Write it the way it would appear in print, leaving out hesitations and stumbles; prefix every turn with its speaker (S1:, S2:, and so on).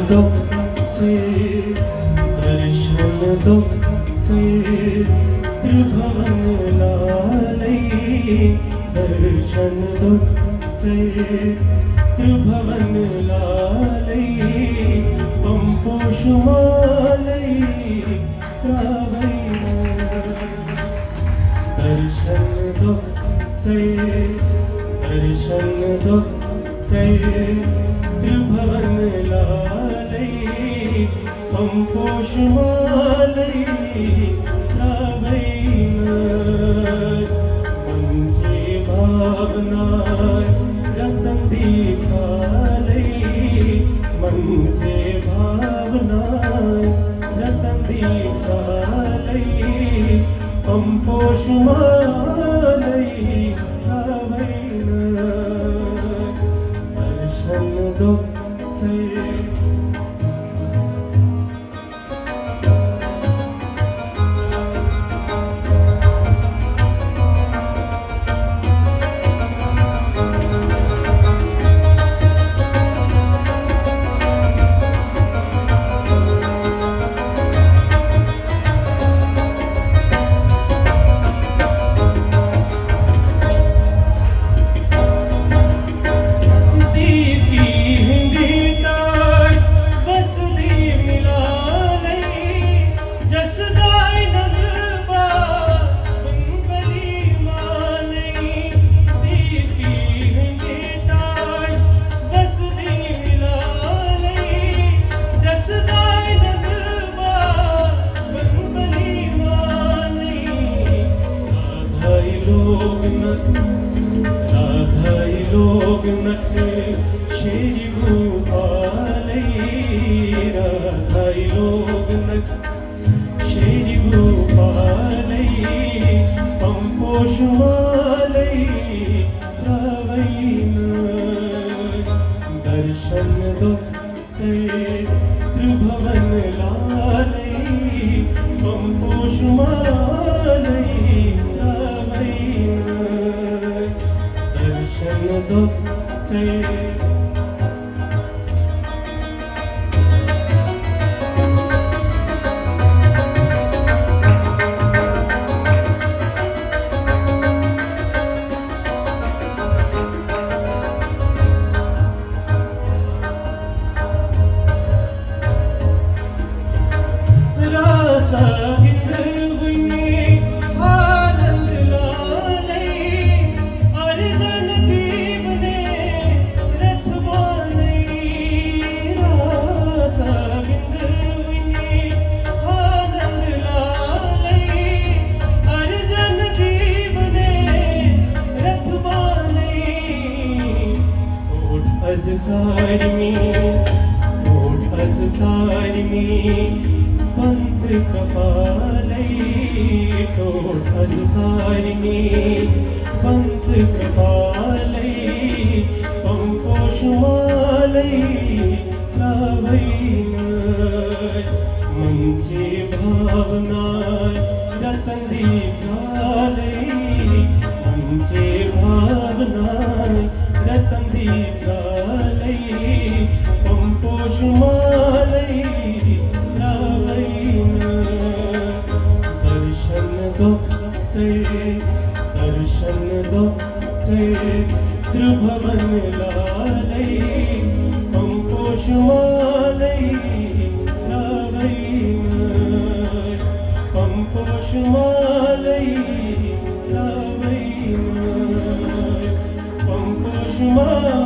S1: दो से दर्शन दो से त्रिभुवन लालई दर्शन दो से त्रिभुवन लालई पंपोषमालई त्रावैन दर्शन दो से त्रिभुवन लालई पंपोषमालई त्रावैन मंजे भावनाय रतन दीप झालई मंजे भावनाय रतन दीप झालई पंपोषमालई त्रावैन दर्शन दो से श्री भूपालई राधाई लोगनक श्री भूपालई पंपोषमालई त्रावैन दर्शन दो से त्रिभुवन लालई पंपोषमालई त्रावैन दर्शन दो से सारमी पंत कृपालई ठोठ सारमी पंत कृपालई पंपोषमालई त्रावैन मंचे भावनाय रतन दीप झालई मंचे भावनाय रतन दीप झालई पंपोषमालई त्रावैन दर्शन दो से त्रिभुवन लालई पंपोषमालई त्रावैन पंपोषमालई त्रावैन पंपोषमालई